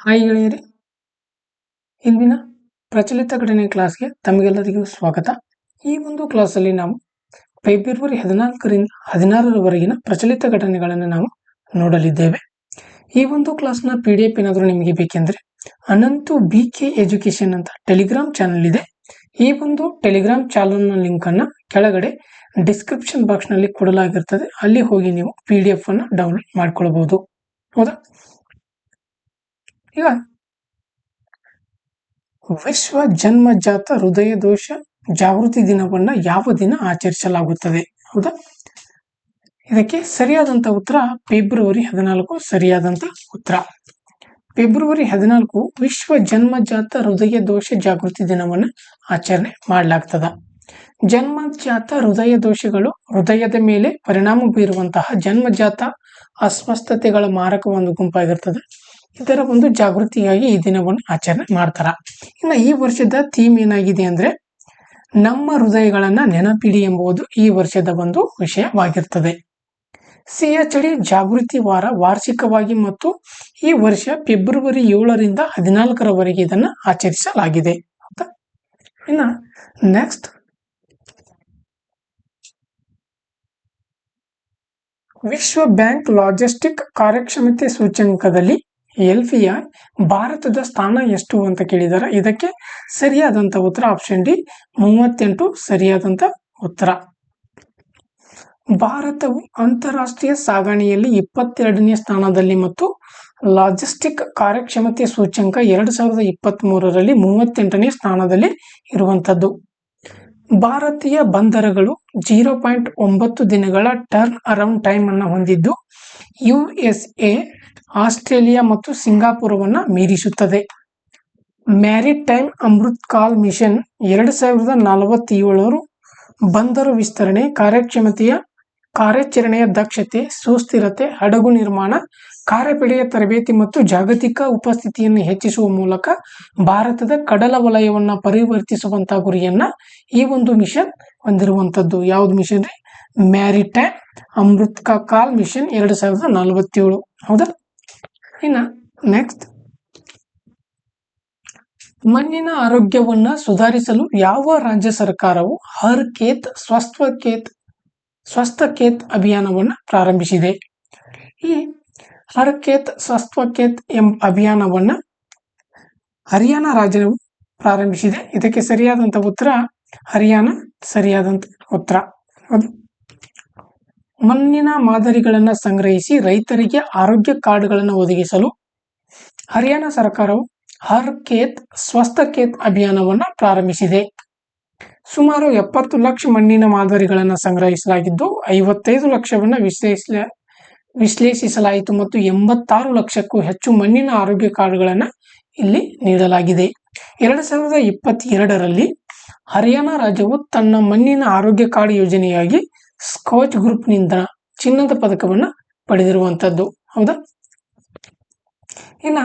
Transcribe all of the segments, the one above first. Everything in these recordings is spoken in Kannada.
ಹಾಯ್ ಗೆಳೆಯರಿ, ಇಂದಿನ ಪ್ರಚಲಿತ ಘಟನೆ ಕ್ಲಾಸ್ಗೆ ತಮಗೆಲ್ಲರಿಗೂ ಸ್ವಾಗತ. ಈ ಒಂದು ಕ್ಲಾಸಲ್ಲಿ ನಾವು ಫೆಬ್ರವರಿ 14ರಿಂದ 16ರವರೆಗಿನ ಪ್ರಚಲಿತ ಘಟನೆಗಳನ್ನು ನಾವು ನೋಡಲಿದ್ದೇವೆ. ಈ ಒಂದು ಕ್ಲಾಸ್ನ PDF ಏನಾದರೂ ನಿಮಗೆ ಬೇಕೆಂದರೆ ಅನಂತು BK ಎಜುಕೇಶನ್ ಅಂತ ಟೆಲಿಗ್ರಾಮ್ ಚಾನಲ್ ಇದೆ. ಈ ಒಂದು ಟೆಲಿಗ್ರಾಮ್ ಚಾನಲ್ನ ಲಿಂಕನ್ನು ಕೆಳಗಡೆ ಡಿಸ್ಕ್ರಿಪ್ಷನ್ ಬಾಕ್ಸ್ನಲ್ಲಿ ಕೊಡಲಾಗಿರ್ತದೆ. ಅಲ್ಲಿ ಹೋಗಿ ನೀವು PDF ಅನ್ನು ಡೌನ್ಲೋಡ್ ಮಾಡ್ಕೊಳ್ಬಹುದು. ಹೌದಾ? ಈಗ ವಿಶ್ವ ಜನ್ಮಜಾತ ಹೃದಯ ದೋಷ ಜಾಗೃತಿ ದಿನವನ್ನ ಯಾವ ದಿನ ಆಚರಿಸಲಾಗುತ್ತದೆ? ಹೌದಾ? ಇದಕ್ಕೆ ಸರಿಯಾದಂತ ಉತ್ತರ ಫೆಬ್ರವರಿ 14 ಸರಿಯಾದಂತ ಉತ್ತರ. ಫೆಬ್ರವರಿ 14 ವಿಶ್ವ ಜನ್ಮಜಾತ ಹೃದಯ ದೋಷ ಜಾಗೃತಿ ದಿನವನ್ನು ಆಚರಣೆ ಮಾಡಲಾಗ್ತದ. ಜನ್ಮಜಾತ ಹೃದಯ ದೋಷಗಳು ಹೃದಯದ ಮೇಲೆ ಪರಿಣಾಮ ಬೀರುವಂತಹ ಜನ್ಮಜಾತ ಅಸ್ವಸ್ಥತೆಗಳ ಮಾರಕ ಒಂದು ಗುಂಪಾಗಿರ್ತದೆ. ಇದರ ಒಂದು ಜಾಗೃತಿಯಾಗಿ ಈ ದಿನವನ್ನು ಆಚರಣೆ ಮಾಡ್ತಾರ. ಇನ್ನು ಈ ವರ್ಷದ ಥೀಮ್ ಏನಾಗಿದೆ ಅಂದ್ರೆ ನಮ್ಮ ಹೃದಯಗಳನ್ನ ನೆನಪಿಡಿ ಎಂಬುದು ಈ ವರ್ಷದ ಒಂದು ವಿಷಯವಾಗಿರ್ತದೆ. CHD ಜಾಗೃತಿ ವಾರ ವಾರ್ಷಿಕವಾಗಿ ಮತ್ತು ಈ ವರ್ಷ ಫೆಬ್ರವರಿ 7ರಿಂದ 14ರವರೆಗೆ ಇದನ್ನು ಆಚರಿಸಲಾಗಿದೆ. ಇನ್ನು ನೆಕ್ಸ್ಟ್, ವಿಶ್ವ ಬ್ಯಾಂಕ್ ಲಾಜಿಸ್ಟಿಕ್ ಕಾರ್ಯಕ್ಷಮತೆ ಸೂಚ್ಯಂಕದಲ್ಲಿ LPI ಭಾರತದ ಸ್ಥಾನ ಎಷ್ಟು ಅಂತ ಕೇಳಿದ್ದಾರೆ. ಇದಕ್ಕೆ ಸರಿಯಾದಂತ ಉತ್ತರ ಆಪ್ಷನ್ ಡಿ 38 ಸರಿಯಾದಂತ ಉತ್ತರ. ಭಾರತವು ಅಂತಾರಾಷ್ಟ್ರೀಯ ಸಾಗಣೆಯಲ್ಲಿ 22ನೇ ಸ್ಥಾನದಲ್ಲಿ ಮತ್ತು ಲಾಜಿಸ್ಟಿಕ್ ಕಾರ್ಯಕ್ಷಮತೆ ಸೂಚ್ಯಂಕ 2023ರಲ್ಲಿ 38ನೇ ಸ್ಥಾನದಲ್ಲಿ ಇರುವಂತದ್ದು. ಭಾರತೀಯ ಬಂದರುಗಳು 0.9 ದಿನಗಳ ಟರ್ನ್ ಅರೌಂಡ್ ಟೈಮ್ ಅನ್ನು ಹೊಂದಿದ್ದು USA, ಆಸ್ಟ್ರೇಲಿಯಾ ಮತ್ತು ಸಿಂಗಾಪುರವನ್ನು ಮೀರಿಸುತ್ತದೆ. ಮ್ಯಾರಿಟೈಮ್ ಅಮೃತ್ ಕಾಲ್ ಮಿಷನ್ 2047 ಬಂದರು ವಿಸ್ತರಣೆ, ಕಾರ್ಯಕ್ಷಮತೆಯ ಕಾರ್ಯಾಚರಣೆಯ ದಕ್ಷತೆ, ಸುಸ್ಥಿರತೆ, ಹಡಗು ನಿರ್ಮಾಣ, ಕಾರ್ಯಪಡೆಯ ತರಬೇತಿ ಮತ್ತು ಜಾಗತಿಕ ಉಪಸ್ಥಿತಿಯನ್ನು ಹೆಚ್ಚಿಸುವ ಮೂಲಕ ಭಾರತದ ಕಡಲ ವಲಯವನ್ನು ಪರಿವರ್ತಿಸುವಂತಹ ಗುರಿಯನ್ನ ಈ ಒಂದು ಮಿಷನ್ ಹೊಂದಿರುವಂತದ್ದು. ಯಾವ್ದು ಮಿಷನ್ ರೀ? ಮ್ಯಾರಿಟೈಮ್ ಅಮೃತ್ ಕಾಲ್ ಮಿಷನ್ 2047. ಹೌದಾ? ಇನ್ನು ನೆಕ್ಸ್ಟ್, ಮಣ್ಣಿನ ಆರೋಗ್ಯವನ್ನ ಸುಧಾರಿಸಲು ಯಾವ ರಾಜ್ಯ ಸರ್ಕಾರವು ಹರ್ ಖೇತ್ ಸ್ವಸ್ಥ ಖೇತ್ ಅಭಿಯಾನವನ್ನು ಪ್ರಾರಂಭಿಸಿದೆ? ಈ ಹರ್ ಖೇತ್ ಸ್ವಸ್ಥ ಖೇತ್ ಎಂಬ ಅಭಿಯಾನವನ್ನ ಹರಿಯಾಣ ರಾಜ್ಯವು ಪ್ರಾರಂಭಿಸಿದೆ. ಇದಕ್ಕೆ ಸರಿಯಾದಂತ ಉತ್ತರ ಹರಿಯಾಣ ಸರಿಯಾದಂತ ಉತ್ತರ. ಮಣ್ಣಿನ ಮಾದರಿಗಳನ್ನು ಸಂಗ್ರಹಿಸಿ ರೈತರಿಗೆ ಆರೋಗ್ಯ ಕಾರ್ಡ್ಗಳನ್ನು ಒದಗಿಸಲು ಹರಿಯಾಣ ಸರ್ಕಾರವು ಹರ್ ಖೇತ್ ಸ್ವಸ್ಥ ಖೇತ್ ಅಭಿಯಾನವನ್ನು ಪ್ರಾರಂಭಿಸಿದೆ. ಸುಮಾರು 70 ಲಕ್ಷ ಮಣ್ಣಿನ ಮಾದರಿಗಳನ್ನು ಸಂಗ್ರಹಿಸಲಾಗಿದ್ದು 55 ಲಕ್ಷವನ್ನು ವಿಶ್ಲೇಷಿಸಲಾಯಿತು ಮತ್ತು 86 ಲಕ್ಷಕ್ಕೂ ಹೆಚ್ಚು ಮಣ್ಣಿನ ಆರೋಗ್ಯ ಕಾರ್ಡ್ಗಳನ್ನು ಇಲ್ಲಿ ನೀಡಲಾಗಿದೆ. 2022ರಲ್ಲಿ ಹರಿಯಾಣ ರಾಜ್ಯವು ತನ್ನ ಮಣ್ಣಿನ ಆರೋಗ್ಯ ಕಾರ್ಡ್ ಯೋಜನೆಯಾಗಿ ಸ್ಕಾಚ್ ಗ್ರೂಪ್ನಿಂದ ಚಿನ್ನದ ಪದಕವನ್ನು ಪಡೆದಿರುವಂತದ್ದು. ಹೌದಾ? ಇನ್ನು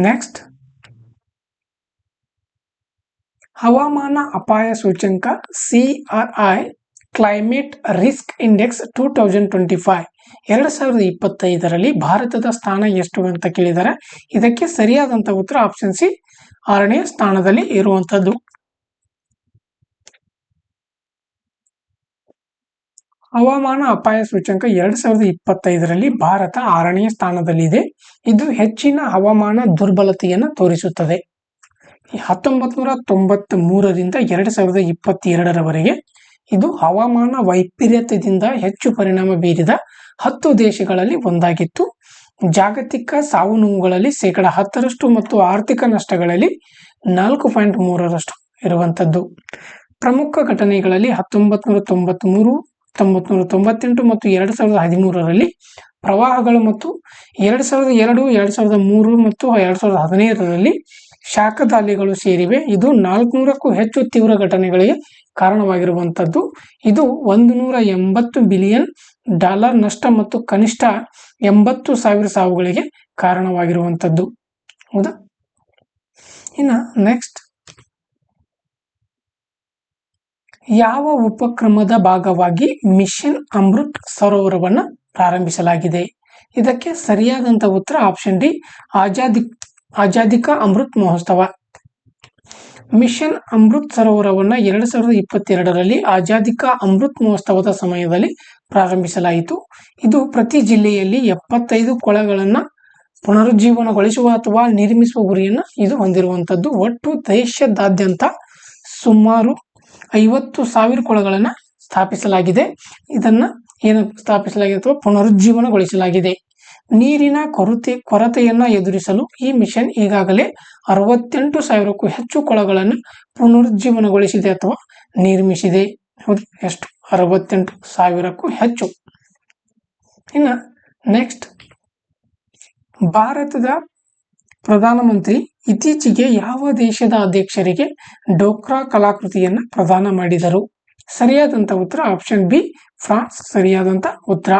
ನೆಕ್ಸ್ಟ್, ಹವಾಮಾನ ಅಪಾಯ ಸೂಚ್ಯಂಕ CRI ಕ್ಲೈಮೇಟ್ ರಿಸ್ಕ್ ಇಂಡೆಕ್ಸ್ 2025 2025ರಲ್ಲಿ ಭಾರತದ ಸ್ಥಾನ ಎಷ್ಟು ಅಂತ ಕೇಳಿದ್ದಾರೆ. ಇದಕ್ಕೆ ಸರಿಯಾದಂತ ಉತ್ತರ ಆಪ್ಷನ್ ಸಿ 6ನೇ ಸ್ಥಾನದಲ್ಲಿ ಇರುವಂತದ್ದು. ಹವಾಮಾನ ಅಪಾಯ ಸೂಚ್ಯಂಕ 2025ರಲ್ಲಿ ಭಾರತ 6ನೇ ಸ್ಥಾನದಲ್ಲಿದೆ. ಇದು ಹೆಚ್ಚಿನ ಹವಾಮಾನ ದುರ್ಬಲತೆಯನ್ನು ತೋರಿಸುತ್ತದೆ. 1993ರಿಂದ 2022ರವರೆಗೆ ಇದು ಹವಾಮಾನ ವೈಪರೀತ್ಯದಿಂದ ಹೆಚ್ಚು ಪರಿಣಾಮ ಬೀರಿದ 10 ದೇಶಗಳಲ್ಲಿ ಒಂದಾಗಿತ್ತು. ಜಾಗತಿಕ ಸಾವು ನೋವುಗಳಲ್ಲಿ 10% ಮತ್ತು ಆರ್ಥಿಕ ನಷ್ಟಗಳಲ್ಲಿ 4.3% ಇರುವಂತದ್ದು. ಪ್ರಮುಖ ಘಟನೆಗಳಲ್ಲಿ 1993, 1998 ಮತ್ತು 2013ರಲ್ಲಿ ಪ್ರವಾಹಗಳು ಮತ್ತು 2002, 2003 ಮತ್ತು 2015ರಲ್ಲಿ ಶಾಖದಾಲಿಗಳು ಸೇರಿವೆ. ಇದು 400ಕ್ಕೂ ಹೆಚ್ಚು ತೀವ್ರ ಘಟನೆಗಳಿಗೆ ಕಾರಣವಾಗಿರುವಂತದ್ದು. ಇದು $180 ಬಿಲಿಯನ್ ನಷ್ಟ ಮತ್ತು ಕನಿಷ್ಠ 80,000 ಸಾವುಗಳಿಗೆ ಕಾರಣವಾಗಿರುವಂತದ್ದು. ಹೌದಾ? ಇನ್ನು ನೆಕ್ಸ್ಟ್, ಯಾವ ಉಪಕ್ರಮದ ಭಾಗವಾಗಿ ಮಿಷನ್ ಅಮೃತ್ ಸರೋವರವನ್ನು ಪ್ರಾರಂಭಿಸಲಾಗಿದೆ? ಇದಕ್ಕೆ ಸರಿಯಾದಂತ ಉತ್ತರ ಆಪ್ಷನ್ ಡಿ ಆಜಾದಿ ಕಾ ಅಮೃತ್ ಮಹೋತ್ಸವ. ಮಿಷನ್ ಅಮೃತ್ ಸರೋವರವನ್ನು 2022ರಲ್ಲಿ ಆಜಾದಿ ಕಾ ಅಮೃತ್ ಮಹೋತ್ಸವದ ಸಮಯದಲ್ಲಿ ಪ್ರಾರಂಭಿಸಲಾಯಿತು. ಇದು ಪ್ರತಿ ಜಿಲ್ಲೆಯಲ್ಲಿ 75 ಕೊಳಗಳನ್ನು ಪುನರುಜ್ಜೀವನಗೊಳಿಸುವ ಅಥವಾ ನಿರ್ಮಿಸುವ ಗುರಿಯನ್ನು ಇದು ಹೊಂದಿರುವಂಥದ್ದು. ಒಟ್ಟು ದೇಶದಾದ್ಯಂತ ಸುಮಾರು 50,000 ಕೊಳಗಳನ್ನು ಸ್ಥಾಪಿಸಲಾಗಿದೆ. ಇದನ್ನು ಸ್ಥಾಪಿಸಲಾಗಿದೆ ಅಥವಾ ಪುನರುಜ್ಜೀವನಗೊಳಿಸಲಾಗಿದೆ. ನೀರಿನ ಕೊರತೆಯನ್ನು ಎದುರಿಸಲು ಈ ಮಿಷನ್ ಈಗಾಗಲೇ 68,000ಕ್ಕೂ ಹೆಚ್ಚು ಕೊಳಗಳನ್ನು ಪುನರುಜ್ಜೀವನಗೊಳಿಸಿದೆ ಅಥವಾ ನಿರ್ಮಿಸಿದೆ. ಹೌದು, ಎಷ್ಟು? 68,000ಕ್ಕೂ ಹೆಚ್ಚು. ಇನ್ನು ನೆಕ್ಸ್ಟ್, ಭಾರತದ ಪ್ರಧಾನಮಂತ್ರಿ ಇತ್ತೀಚೆಗೆ ಯಾವ ದೇಶದ ಅಧ್ಯಕ್ಷರಿಗೆ ಡೋಕ್ರಾ ಕಲಾಕೃತಿಯನ್ನು ಪ್ರದಾನ ಮಾಡಿದರು? ಸರಿಯಾದಂಥ ಉತ್ತರ ಆಪ್ಷನ್ ಬಿ, ಫ್ರಾನ್ಸ್. ಸರಿಯಾದಂಥ ಉತ್ತರ.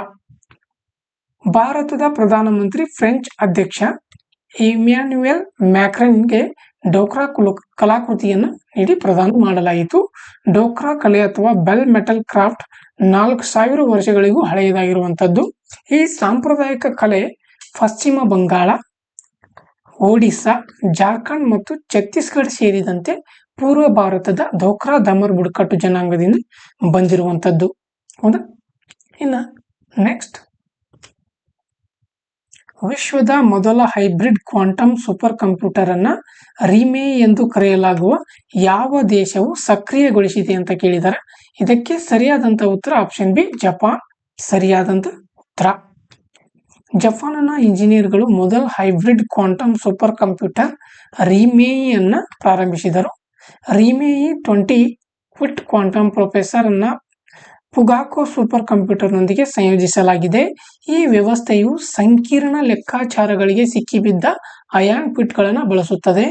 ಭಾರತದ ಪ್ರಧಾನಮಂತ್ರಿ ಫ್ರೆಂಚ್ ಅಧ್ಯಕ್ಷ ಇಮ್ಯಾನ್ಯುಯಲ್ ಮ್ಯಾಕ್ರನ್ಗೆ ಡೋಕ್ರಾ ಕಲಾಕೃತಿಯನ್ನು ನೀಡಿ ಪ್ರದಾನ ಮಾಡಲಾಯಿತು. ಡೋಕ್ರಾ ಕಲೆ ಅಥವಾ ಬೆಲ್ ಮೆಟಲ್ ಕ್ರಾಫ್ಟ್ 4,000 ವರ್ಷಗಳಿಗೂ ಹಳೆಯದಾಗಿರುವಂಥದ್ದು. ಈ ಸಾಂಪ್ರದಾಯಿಕ ಕಲೆ ಪಶ್ಚಿಮ ಬಂಗಾಳ, ಒಡಿಸ್ಸಾ, ಜಾರ್ಖಂಡ್ ಮತ್ತು ಛತ್ತೀಸ್ಗಢ ಸೇರಿದಂತೆ ಪೂರ್ವ ಭಾರತದ ಧೋಕ್ರಾ ಧಮರ್ ಬುಡಕಟ್ಟು ಜನಾಂಗದಿಂದ ಬಂದಿರುವಂಥದ್ದು. ಹೌದಾ? ಇನ್ನು ನೆಕ್ಸ್ಟ್, ವಿಶ್ವದ ಮೊದಲ ಹೈಬ್ರಿಡ್ ಕ್ವಾಂಟಮ್ ಸೂಪರ್ ಕಂಪ್ಯೂಟರ್ ಅನ್ನ ರಿಮೇ ಎಂದು ಕರೆಯಲಾಗುವ ಯಾವ ದೇಶವು ಸಕ್ರಿಯಗೊಳಿಸಿದೆ ಅಂತ ಕೇಳಿದ್ದಾರೆ. ಇದಕ್ಕೆ ಸರಿಯಾದಂಥ ಉತ್ತರ ಆಪ್ಷನ್ ಬಿ, ಜಪಾನ್. ಸರಿಯಾದಂಥ ಉತ್ತರ. ಜಪಾನ್ನ ಇಂಜಿನಿಯರ್ಗಳು ಮೊದಲ ಹೈಬ್ರಿಡ್ ಕ್ವಾಂಟಮ್ ಸೂಪರ್ ಕಂಪ್ಯೂಟರ್ ರಿಮೇಯಿಯನ್ನು ಪ್ರಾರಂಭಿಸಿದರು. ರಿಮೇಯಿ 20 ಕ್ವಿಟ್ ಕ್ವಾಂಟಮ್ ಪ್ರೊಸೆಸರ್ ಅನ್ನ ಪುಗಾಕೋ ಸೂಪರ್ ಕಂಪ್ಯೂಟರ್ನೊಂದಿಗೆ ಸಂಯೋಜಿಸಲಾಗಿದೆ. ಈ ವ್ಯವಸ್ಥೆಯು ಸಂಕೀರ್ಣ ಲೆಕ್ಕಾಚಾರಗಳಿಗೆ ಸಿಕ್ಕಿಬಿದ್ದ ಅಯಾನ್ ಕಿಟ್ಗಳನ್ನು ಬಳಸುತ್ತದೆ.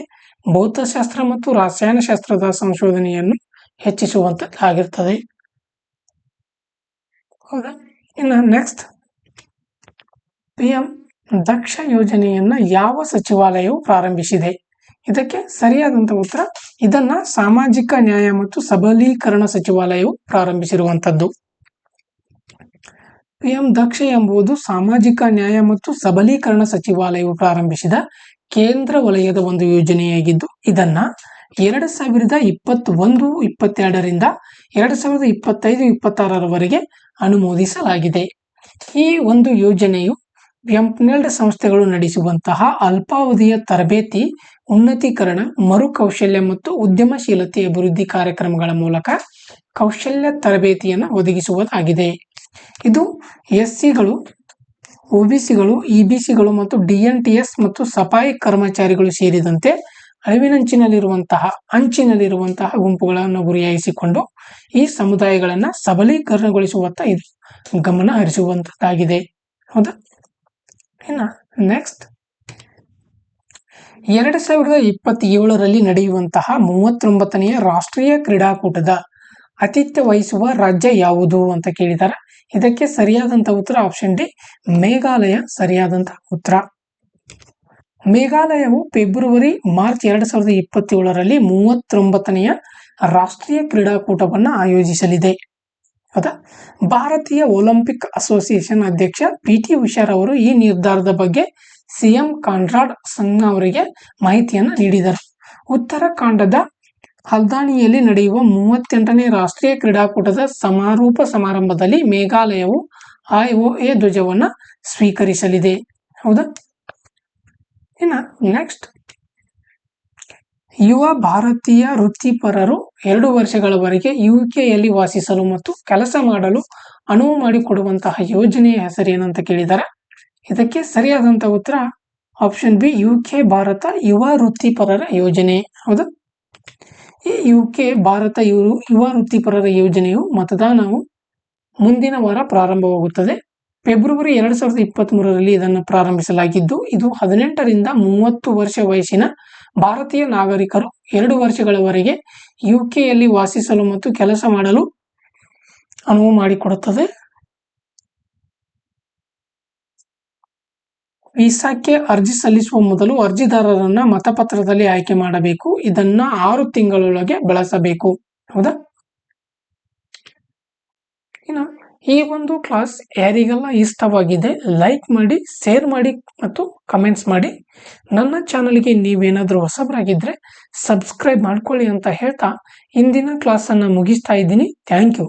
ಭೌತಶಾಸ್ತ್ರ ಮತ್ತು ರಸಾಯನಶಾಸ್ತ್ರದ ಸಂಶೋಧನೆಯನ್ನು ಹೆಚ್ಚಿಸುವಂತಾಗಿರುತ್ತದೆ. ಹೌದಾ? ಇನ್ನು ನೆಕ್ಸ್ಟ್, PM ದಕ್ಷ ಯೋಜನೆಯನ್ನ ಯಾವ ಸಚಿವಾಲಯವು ಪ್ರಾರಂಭಿಸಿದೆ? ಇದಕ್ಕೆ ಸರಿಯಾದಂಥ ಉತ್ತರ, ಇದನ್ನ ಸಾಮಾಜಿಕ ನ್ಯಾಯ ಮತ್ತು ಸಬಲೀಕರಣ ಸಚಿವಾಲಯವು ಪ್ರಾರಂಭಿಸಿರುವಂಥದ್ದು. PM ದಕ್ಷ ಎಂಬುದು ಸಾಮಾಜಿಕ ನ್ಯಾಯ ಮತ್ತು ಸಬಲೀಕರಣ ಸಚಿವಾಲಯವು ಪ್ರಾರಂಭಿಸಿದ ಕೇಂದ್ರ ವಲಯದ ಒಂದು ಯೋಜನೆಯಾಗಿದ್ದು, ಇದನ್ನ 2021-22ರಿಂದ 2025-26ರವರೆಗೆ ಅನುಮೋದಿಸಲಾಗಿದೆ. ಈ ಒಂದು ಯೋಜನೆಯು ಎಂಪ್ನೆಲ್ಡ್ ಸಂಸ್ಥೆಗಳು ನಡೆಸುವಂತಹ ಅಲ್ಪಾವಧಿಯ ತರಬೇತಿ, ಉನ್ನತೀಕರಣ, ಮರುಕೌಶಲ್ಯ ಮತ್ತು ಉದ್ಯಮಶೀಲತೆ ಅಭಿವೃದ್ಧಿ ಕಾರ್ಯಕ್ರಮಗಳ ಮೂಲಕ ಕೌಶಲ್ಯ ತರಬೇತಿಯನ್ನು ಒದಗಿಸುವುದಾಗಿದೆ. ಇದು SCಗಳು, OBCಗಳು, EBCಗಳು ಮತ್ತು DNTS ಮತ್ತು ಸಫಾಯಿ ಕರ್ಮಚಾರಿಗಳು ಸೇರಿದಂತೆ ಅಂಚಿನಲ್ಲಿರುವಂತಹ ಗುಂಪುಗಳನ್ನು ಗುರಿಯಾಗಿಸಿಕೊಂಡು ಈ ಸಮುದಾಯಗಳನ್ನು ಸಬಲೀಕರಣಗೊಳಿಸುವತ್ತ ಇದು ಗಮನ ಹರಿಸುವಂತದ್ದಾಗಿದೆ. ಹೌದಾ? ಇನ್ನು ನೆಕ್ಸ್ಟ್, 2027ರಲ್ಲಿ ನಡೆಯುವಂತಹ 39ನೇ ರಾಷ್ಟ್ರೀಯ ಕ್ರೀಡಾಕೂಟದ ಆತಿಥ್ಯ ವಹಿಸುವ ರಾಜ್ಯ ಯಾವುದು ಅಂತ ಕೇಳಿದ್ದಾರೆ. ಇದಕ್ಕೆ ಸರಿಯಾದಂಥ ಉತ್ತರ ಆಪ್ಷನ್ ಡಿ, ಮೇಘಾಲಯ. ಸರಿಯಾದಂಥ ಉತ್ತರ. ಮೇಘಾಲಯವು ಮಾರ್ಚ್ 2027ರಲ್ಲಿ 39ನೇ ರಾಷ್ಟ್ರೀಯ ಕ್ರೀಡಾಕೂಟವನ್ನು ಆಯೋಜಿಸಲಿದೆ. ಹೌದಾ? ಭಾರತೀಯ ಒಲಿಂಪಿಕ್ ಅಸೋಸಿಯೇಷನ್ ಅಧ್ಯಕ್ಷ PT ಉಷಾ ಅವರು ಈ ನಿರ್ಧಾರದ ಬಗ್ಗೆ CM ಕಾನ್ರಾಡ್ ಸಂಗ್ಮಾ ಅವರಿಗೆ ಮಾಹಿತಿಯನ್ನು ನೀಡಿದರು. ಉತ್ತರಾಖಂಡದ ಹಲ್ದಾನಿಯಲ್ಲಿ ನಡೆಯುವ 38ನೇ ರಾಷ್ಟ್ರೀಯ ಕ್ರೀಡಾಕೂಟದ ಸಮಾರೋಪ ಸಮಾರಂಭದಲ್ಲಿ ಮೇಘಾಲಯವು IOA ಧ್ವಜವನ್ನು ಸ್ವೀಕರಿಸಲಿದೆ. ಹೌದಾ? ಇನ್ನು ನೆಕ್ಸ್ಟ್, ಯುವ ಭಾರತೀಯ ವೃತ್ತಿಪರರು 2 ವರ್ಷಗಳವರೆಗೆ UKಯಲ್ಲಿ ವಾಸಿಸಲು ಮತ್ತು ಕೆಲಸ ಮಾಡಲು ಅನುವು ಮಾಡಿಕೊಡುವಂತಹ ಯೋಜನೆಯ ಹೆಸರೇನಂತ ಕೇಳಿದ್ದಾರೆ. ಇದಕ್ಕೆ ಸರಿಯಾದಂಥ ಉತ್ತರ ಆಪ್ಷನ್ ಬಿ, UK ಭಾರತ ಯುವ ವೃತ್ತಿಪರರ ಯೋಜನೆ. ಹೌದಾ? ಈ UK ಭಾರತ ಯುವ ವೃತ್ತಿಪರರ ಯೋಜನೆಯು ಮತದಾನವು ಮುಂದಿನ ವಾರ ಪ್ರಾರಂಭವಾಗುತ್ತದೆ. ಫೆಬ್ರವರಿ 2023ರಲ್ಲಿ ಇದನ್ನು ಪ್ರಾರಂಭಿಸಲಾಗಿದ್ದು, ಇದು 18ರಿಂದ 30 ವರ್ಷ ವಯಸ್ಸಿನ ಭಾರತೀಯ ನಾಗರಿಕರು 2 ವರ್ಷಗಳವರೆಗೆ UKಯಲ್ಲಿ ವಾಸಿಸಲು ಮತ್ತು ಕೆಲಸ ಮಾಡಲು ಅನುವು ಮಾಡಿಕೊಡುತ್ತದೆ. ವೀಸಾಕ್ಕೆ ಅರ್ಜಿ ಸಲ್ಲಿಸುವ ಮೊದಲು ಅರ್ಜಿದಾರರನ್ನ ಮತಪತ್ರದಲ್ಲಿ ಆಯ್ಕೆ ಮಾಡಬೇಕು. ಇದನ್ನ 6 ತಿಂಗಳೊಳಗೆ ಬಳಸಬೇಕು. ಹೌದಾ? ಇನ್ನು ಈ ಒಂದು ಕ್ಲಾಸ್ ಯಾರಿಗೆಲ್ಲ ಇಷ್ಟವಾಗಿದೆ ಲೈಕ್ ಮಾಡಿ, ಶೇರ್ ಮಾಡಿ ಮತ್ತು ಕಮೆಂಟ್ಸ್ ಮಾಡಿ. ನನ್ನ ಚಾನಲ್ಗೆ ನೀವೇನಾದರೂ ಹೊಸಬರಾಗಿದ್ದರೆ ಸಬ್ಸ್ಕ್ರೈಬ್ ಮಾಡ್ಕೊಳ್ಳಿ ಅಂತ ಹೇಳ್ತಾ ಇಂದಿನ ಕ್ಲಾಸನ್ನು ಮುಗಿಸ್ತಾ ಇದ್ದೀನಿ. Thank you.